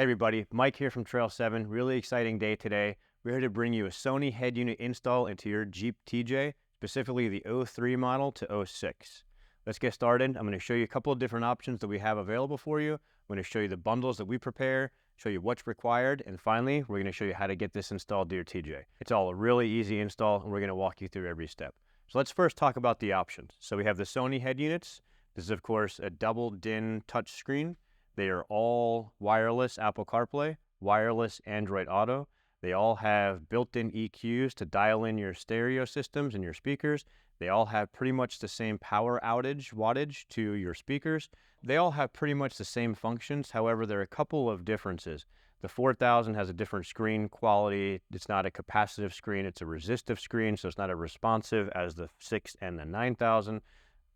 Hey everybody, Mike here from Trail 7. Really exciting day today. We're here to bring you a Sony head unit install into your Jeep TJ, specifically the 03 model to 06. Let's get started. I'm going to show you a couple of different options that we have available for you. I'm going to show you the bundles that we prepare, show you what's required, and finally, we're going to show you how to get this installed to your TJ. It's all a really easy install, and we're going to walk you through every step. So let's first talk about the options. So we have the Sony head units. This is, of course, a double DIN touch screen. They are all wireless Apple CarPlay, wireless Android Auto. They all have built-in EQs to dial in your stereo systems and your speakers. They all have pretty much the same power wattage to your speakers. They all have pretty much the same functions. However, there are a couple of differences. The 4000 has a different screen quality. It's not a capacitive screen, it's a resistive screen, so it's not as responsive as the 6 and the 9000.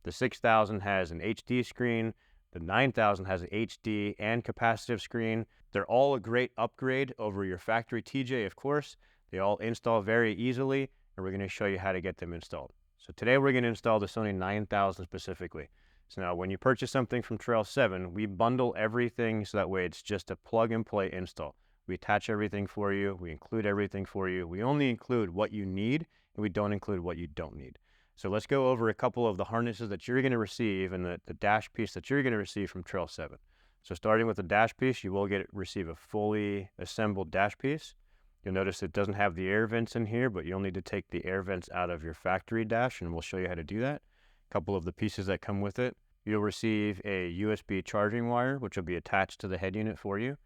The 6000 has an HD screen. The 9000 has an HD and capacitive screen. They're all a great upgrade over your factory TJ, of course. They all install very easily, and we're going to show you how to get them installed. So today we're going to install the Sony 9000 specifically. So now when you purchase something from Trail 7, we bundle everything so that way it's just a plug and play install. We attach everything for you. We include everything for you. We only include what you need, and we don't include what you don't need. So let's go over a couple of the harnesses that you're going to receive and the dash piece that you're going to receive from Trail 7. So starting with the dash piece, you will receive a fully assembled dash piece. You'll notice it doesn't have the air vents in here, but you'll need to take the air vents out of your factory dash, and we'll show you how to do that. A couple of the pieces that come with it. You'll receive a USB charging wire, which will be attached to the head unit for you.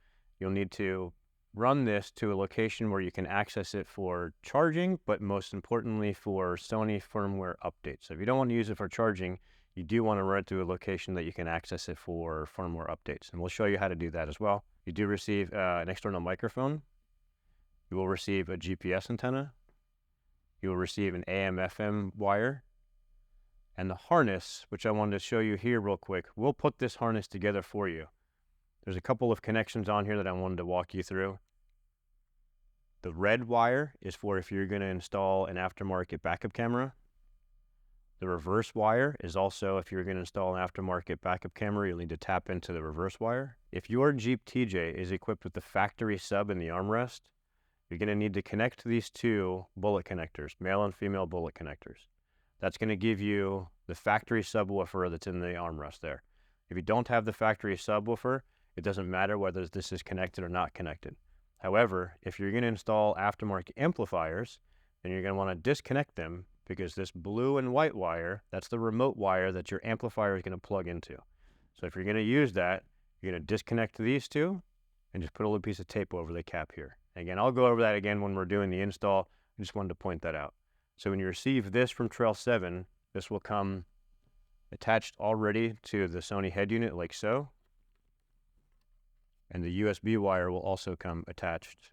You'll need to run this to a location where you can access it for charging, but most importantly for Sony firmware updates. So if you don't want to use it for charging, you do want to run it to a location that you can access it for firmware updates. And we'll show you how to do that as well. You do receive an external microphone. You will receive a GPS antenna. You will receive an AM/FM wire. And the harness, which I wanted to show you here real quick, we'll put this harness together for you. There's a couple of connections on here that I wanted to walk you through. The red wire is for if you're going to install an aftermarket backup camera. The reverse wire is also if you're going to install an aftermarket backup camera, you'll need to tap into the reverse wire. If your Jeep TJ is equipped with the factory sub and the armrest, you're going to need to connect these two bullet connectors, male and female bullet connectors. That's going to give you the factory subwoofer that's in the armrest there. If you don't have the factory subwoofer, it doesn't matter whether this is connected or not connected. However, if you're going to install aftermarket amplifiers, then you're going to want to disconnect them because this blue and white wire, that's the remote wire that your amplifier is going to plug into. So if you're going to use that, you're going to disconnect these two and just put a little piece of tape over the cap here. Again, I'll go over that again when we're doing the install. I just wanted to point that out. So when you receive this from Trail 7, this will come attached already to the Sony head unit like so. And the USB wire will also come attached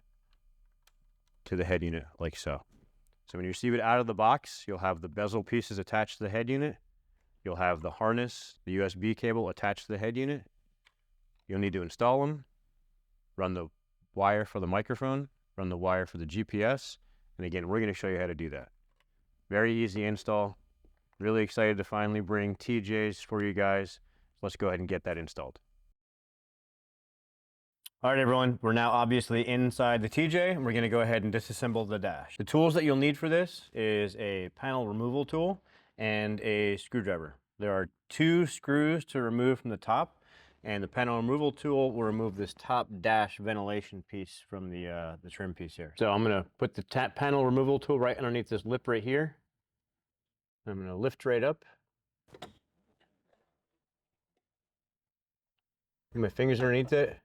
to the head unit like so. So when you receive it out of the box, you'll have the bezel pieces attached to the head unit. You'll have the harness, the USB cable attached to the head unit. You'll need to install them, run the wire for the microphone, run the wire for the GPS. And again, we're going to show you how to do that. Very easy install. Really excited to finally bring TJs for you guys. Let's go ahead and get that installed. All right, everyone, we're now obviously inside the TJ, and we're going to go ahead and disassemble the dash. The tools that you'll need for this is a panel removal tool and a screwdriver. There are 2 screws to remove from the top, and the panel removal tool will remove this top dash ventilation piece from the trim piece here. So I'm going to put the panel removal tool right underneath this lip right here. I'm going to lift right up. Put my fingers underneath it.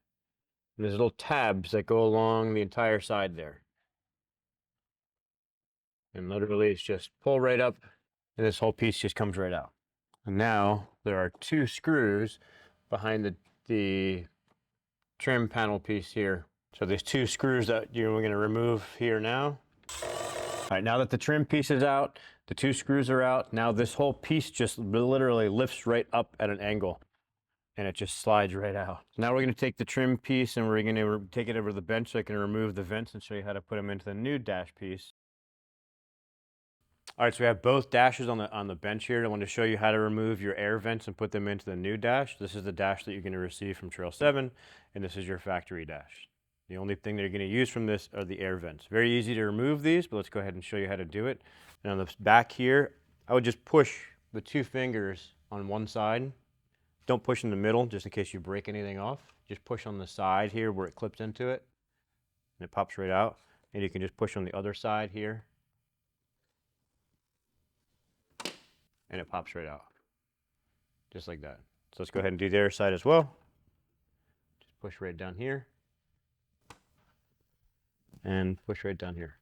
And there's little tabs that go along the entire side there. And literally it's just pull right up and this whole piece just comes right out. And now there are 2 screws behind the trim panel piece here. So there's 2 screws that we're going to remove here now. All right, now that the trim piece is out, the 2 screws are out, now this whole piece just literally lifts right up at an angle. And it just slides right out. Now we're going to take the trim piece and we're going to take it over to the bench so I can remove the vents and show you how to put them into the new dash piece. All right, so we have both dashes on the bench here. I want to show you how to remove your air vents and put them into the new dash. This is the dash that you're going to receive from Trail 7, and this is your factory dash. The only thing that you're going to use from this are the air vents. Very easy to remove these, but let's go ahead and show you how to do it. And on the back here, I would just push the 2 fingers on one side. Don't push in the middle, just in case you break anything off. Just push on the side here where it clips into it, and it pops right out. And you can just push on the other side here, and it pops right out, just like that. So let's go ahead and do the other side as well. Just push right down here, and push right down here.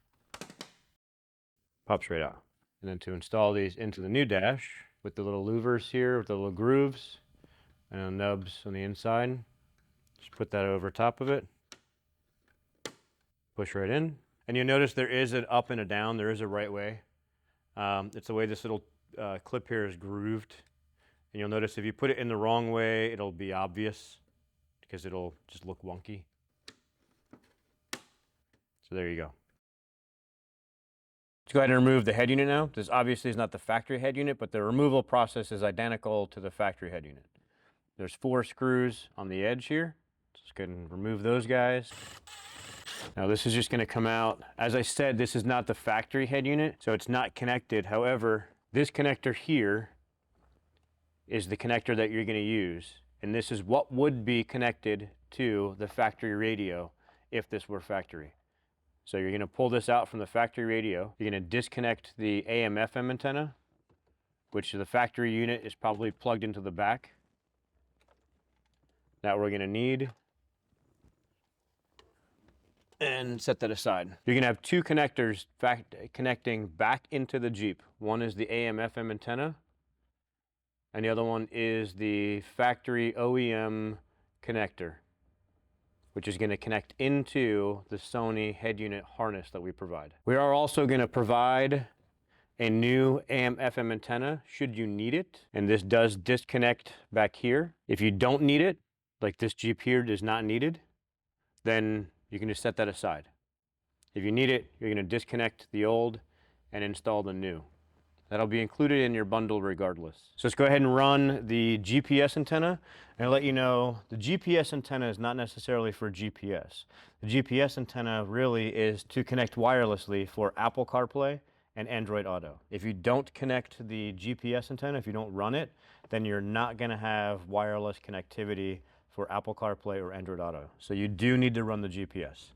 Pops right out. And then to install these into the new dash, with the little louvers here, with the little grooves, and the nubs on the inside, just put that over top of it. Push right in. And you'll notice there is an up and a down, there is a right way. It's the way this little clip here is grooved, and you'll notice if you put it in the wrong way, it'll be obvious because it'll just look wonky. So there you go. Let's go ahead and remove the head unit now. This obviously is not the factory head unit, but the removal process is identical to the factory head unit. There's 4 screws on the edge here. Let's go ahead and remove those guys. Now this is just going to come out. As I said, this is not the factory head unit, so it's not connected. However, this connector here is the connector that you're going to use, and this is what would be connected to the factory radio if this were factory. So you're going to pull this out from the factory radio. You're going to disconnect the AM/FM antenna, which the factory unit is probably plugged into the back. That we're going to need. And set that aside. You're going to have 2 connectors connecting back into the Jeep. One is the AM/FM antenna, and the other one is the factory OEM connector, which is going to connect into the Sony head unit harness that we provide. We are also going to provide a new AM/FM antenna should you need it, and this does disconnect back here. If you don't need it, like this Jeep here is not needed, then you can just set that aside. If you need it, you're going to disconnect the old and install the new. That'll be included in your bundle regardless. So let's go ahead and run the GPS antenna, and I'll let you know the GPS antenna is not necessarily for GPS. The GPS antenna really is to connect wirelessly for Apple CarPlay and Android Auto. If you don't connect the GPS antenna, if you don't run it, then you're not going to have wireless connectivity for Apple CarPlay or Android Auto. So you do need to run the GPS.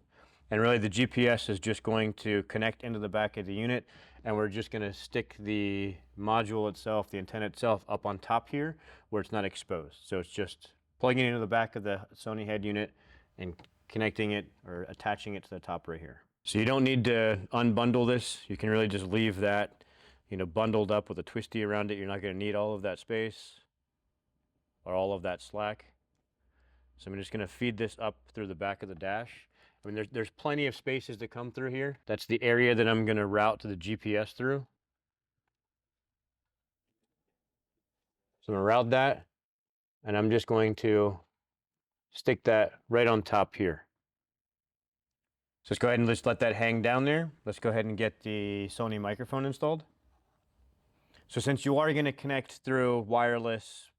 And really the GPS is just going to connect into the back of the unit, and we're just going to stick the module itself, the antenna itself, up on top here where it's not exposed. So it's just plugging it into the back of the Sony head unit and connecting it or attaching it to the top right here. So you don't need to unbundle this. You can really just leave that, bundled up with a twisty around it. You're not going to need all of that space or all of that slack. So I'm just going to feed this up through the back of the dash. I mean, there's plenty of spaces to come through here. That's the area that I'm going to route to the GPS through. So I'm going to route that, and I'm just going to stick that right on top here. So let's go ahead and just let that hang down there. Let's go ahead and get the Sony microphone installed. So since you are going to connect through wireless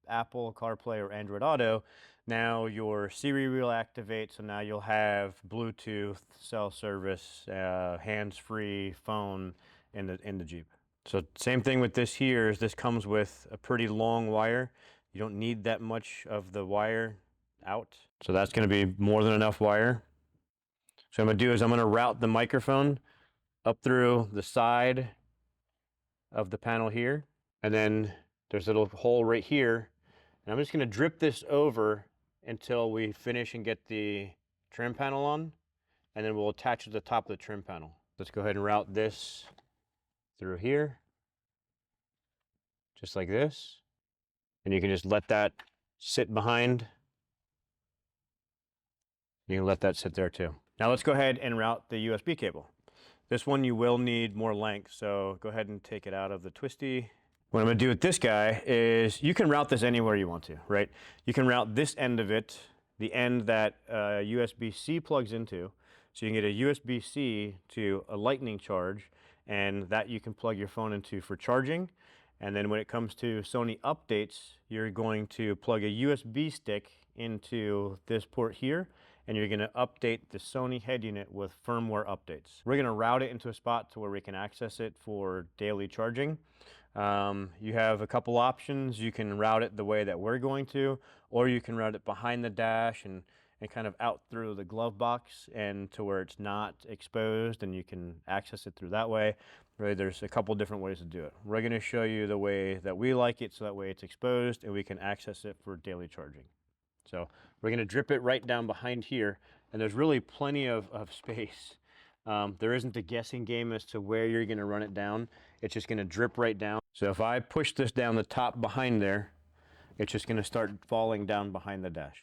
Apple CarPlay or Android Auto, now your Siri will activate, so now you'll have Bluetooth, cell service, hands-free phone in the Jeep. So same thing with this here, is this comes with a pretty long wire. You don't need that much of the wire out. So that's going to be more than enough wire. So what I'm going to do is I'm going to route the microphone up through the side of the panel here, and then there's a little hole right here, and I'm just going to drip this over until we finish and get the trim panel on, and then we'll attach it to the top of the trim panel. Let's go ahead and route this through here, just like this, and you can just let that sit behind. You can let that sit there too. Now let's go ahead and route the USB cable. This one you will need more length, so go ahead and take it out of the twisty. What I'm going to do with this guy is you can route this anywhere you want to, right? You can route this end of it, the end that USB-C plugs into, so you can get a USB-C to a lightning charge, and that you can plug your phone into for charging. And then when it comes to Sony updates, you're going to plug a USB stick into this port here, and you're going to update the Sony head unit with firmware updates. We're going to route it into a spot to where we can access it for daily charging. You have a couple options. You can route it the way that we're going to, or you can route it behind the dash and kind of out through the glove box and to where it's not exposed and you can access it through that way. Really, there's a couple different ways to do it. We're going to show you the way that we like it, so that way it's exposed and we can access it for daily charging. So we're going to drip it right down behind here, and there's really plenty of space. There isn't a guessing game as to where you're going to run it down. It's just going to drip right down. So if I push this down the top behind there, it's just going to start falling down behind the dash.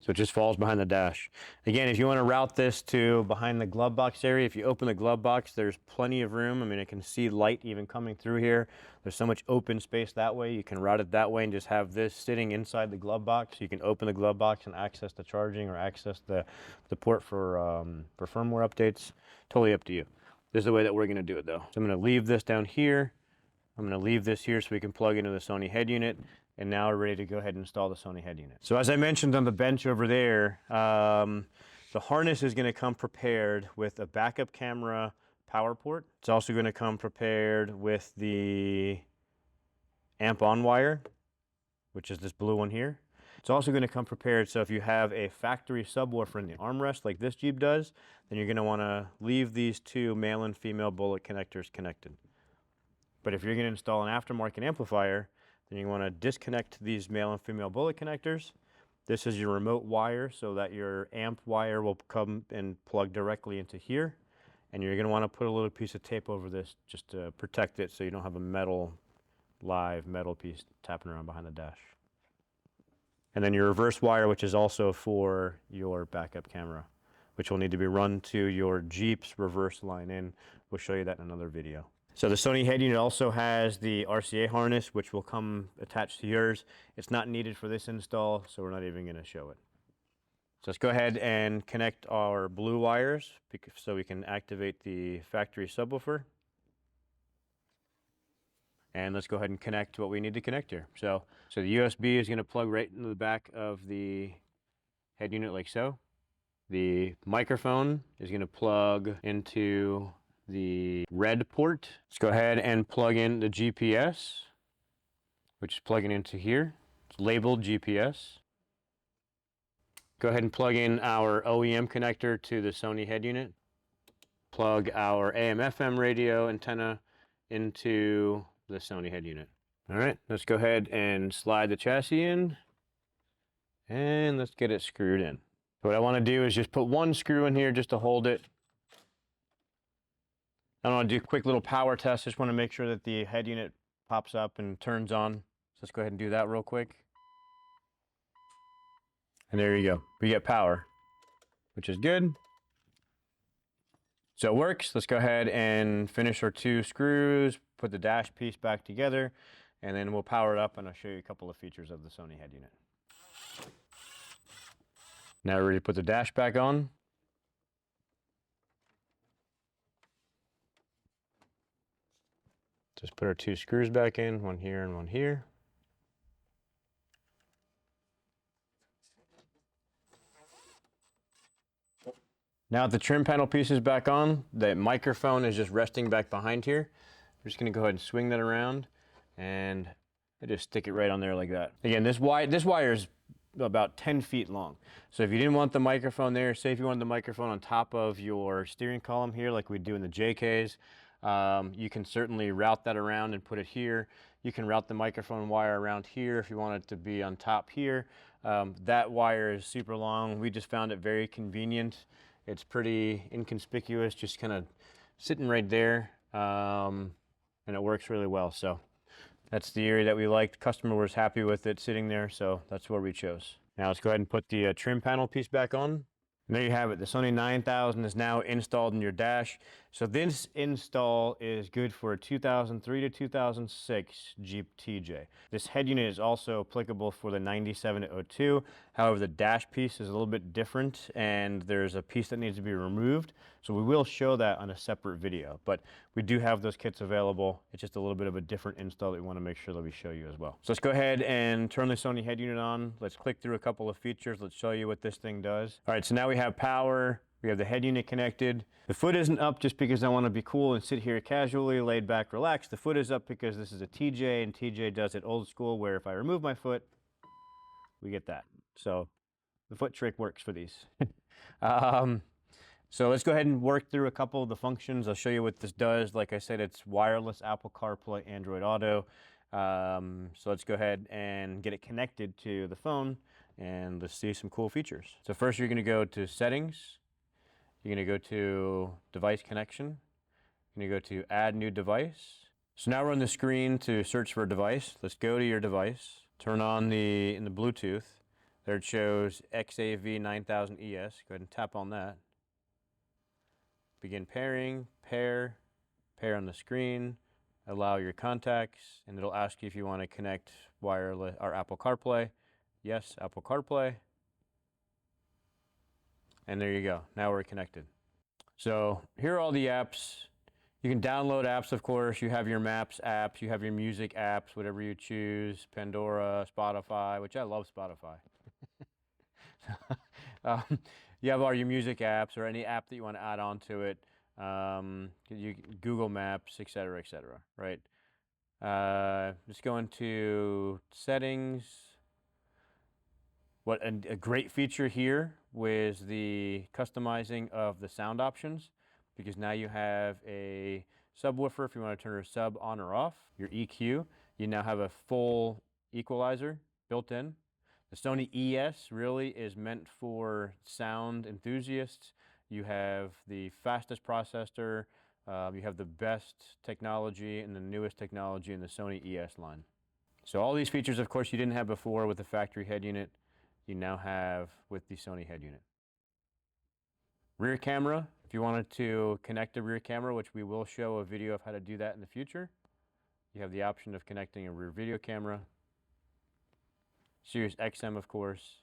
So it just falls behind the dash. Again, if you want to route this to behind the glove box area, if you open the glove box, there's plenty of room. I mean, I can see light even coming through here. There's so much open space that way. You can route it that way and just have this sitting inside the glove box. You can open the glove box and access the charging or access the port for firmware updates. Totally up to you. This is the way that we're going to do it though. So I'm going to leave this down here. I'm going to leave this here so we can plug into the Sony head unit. And now we're ready to go ahead and install the Sony head unit. So as I mentioned on the bench over there, the harness is going to come prepared with a backup camera power port. It's also going to come prepared with the amp on wire, which is this blue one here. It's also going to come prepared, so if you have a factory subwoofer in the armrest like this Jeep does, then you're going to want to leave these two male and female bullet connectors connected. But if you're going to install an aftermarket amplifier, then you want to disconnect these male and female bullet connectors. This is your remote wire, so that your amp wire will come and plug directly into here. And you're going to want to put a little piece of tape over this just to protect it so you don't have a live metal piece tapping around behind the dash. And then your reverse wire, which is also for your backup camera, which will need to be run to your Jeep's reverse line in. We'll show you that in another video. So the Sony head unit also has the RCA harness, which will come attached to yours. It's not needed for this install, so we're not even going to show it. So let's go ahead and connect our blue wires so we can activate the factory subwoofer. And let's go ahead and connect what we need to connect here. So the USB is going to plug right into the back of the head unit like so. The microphone is going to plug into the red port. Let's go ahead and plug in the GPS, which is plugging into here. It's labeled GPS. Go ahead and plug in our OEM connector to the Sony head unit. Plug our AM/FM radio antenna into the Sony head unit. All right, let's go ahead and slide the chassis in, and let's get it screwed in. What I want to do is just put one screw in here just to hold it. I want to do a quick little power test. Just want to make sure that the head unit pops up and turns on. So let's go ahead and do that real quick. And there you go. We get power, which is good. So it works. Let's go ahead and finish our two screws, put the dash piece back together, and then we'll power it up and I'll show you a couple of features of the Sony head unit. Now we're ready to put the dash back on. Just put our two screws back in, one here and one here. Now that the trim panel piece is back on, the microphone is just resting back behind here. We're just going to go ahead and swing that around and just stick it right on there like that. Again, this wire is about 10 feet long. So if you didn't want the microphone there, say if you wanted the microphone on top of your steering column here like we do in the JKs, you can certainly route that around and put it here. You can route the microphone wire around here if you want it to be on top here. That wire is super long. We just found it very convenient. It's pretty inconspicuous, just kind of sitting right there, and it works really well. So that's the area that we liked. Customer was happy with it sitting there, so that's where we chose. Now let's go ahead and put the trim panel piece back on. And there you have it. The Sony 9000 is now installed in your dash. So this install is good for a 2003 to 2006 Jeep TJ. This head unit is also applicable for the 9702. However, the dash piece is a little bit different and there's a piece that needs to be removed. So we will show that on a separate video, but we do have those kits available. It's just a little bit of a different install that we want to make sure that we show you as well. So let's go ahead and turn the Sony head unit on. Let's click through a couple of features. Let's show you what this thing does. All right, so now we have power. We have the head unit connected. The foot isn't up just because I want to be cool and sit here casually, laid back, relaxed. The foot is up because this is a TJ, and TJ does it old school where if I remove my foot, we get that. So the foot trick works for these. So let's go ahead and work through a couple of the functions. I'll show you what this does. Like I said, it's wireless Apple CarPlay, Android Auto. So let's go ahead and get it connected to the phone and let's see some cool features. So first you're going to go to Settings. You're going to go to Device Connection. You're going to go to Add New Device. So now we're on the screen to search for a device. Let's go to your device. Turn on in the Bluetooth. There it shows XAV-9000ES. Go ahead and tap on that. Begin pairing, pair on the screen, allow your contacts, and it'll ask you if you want to connect wireless or Apple CarPlay. Yes, Apple CarPlay. And there you go. Now we're connected. So here are all the apps. You can download apps, of course. You have your Maps apps. You have your music apps, whatever you choose. Pandora, Spotify, which I love Spotify. You have all your music apps or any app that you want to add on to it. Google Maps, etc., right? Just go into Settings. What a great feature here was the customizing of the sound options, because now you have a subwoofer if you want to turn your sub on or off. Your EQ, you now have a full equalizer built in. The Sony ES really is meant for sound enthusiasts. You have the fastest processor, you have the best technology and the newest technology in the Sony ES line. So all these features, of course, you didn't have before with the factory head unit, you now have with the Sony head unit. Rear camera, if you wanted to connect a rear camera, which we will show a video of how to do that in the future, you have the option of connecting a rear video camera. Sirius XM, of course,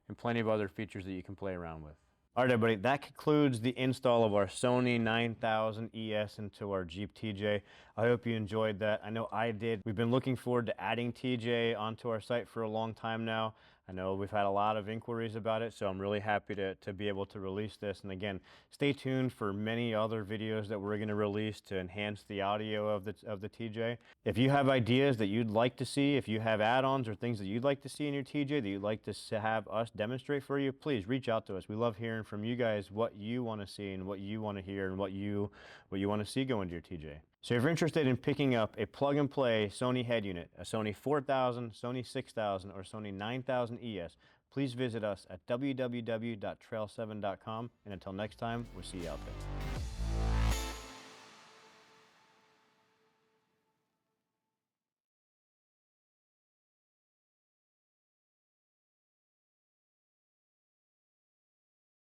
and plenty of other features that you can play around with. All right, everybody, that concludes the install of our Sony 9000ES into our Jeep TJ. I hope you enjoyed that. I know I did. We've been looking forward to adding TJ onto our site for a long time now. I know we've had a lot of inquiries about it, so I'm really happy to be able to release this. And again, stay tuned for many other videos that we're going to release to enhance the audio of the TJ. If you have ideas that you'd like to see, if you have add-ons or things that you'd like to see in your TJ that you'd like to have us demonstrate for you, please reach out to us. We love hearing from you guys what you want to see and what you want to hear and what you want to see go into your TJ. So if you're interested in picking up a plug-and-play Sony head unit, a Sony 4000, Sony 6000, or Sony 9000ES, please visit us at www.trail7.com. And until next time, we'll see you out there.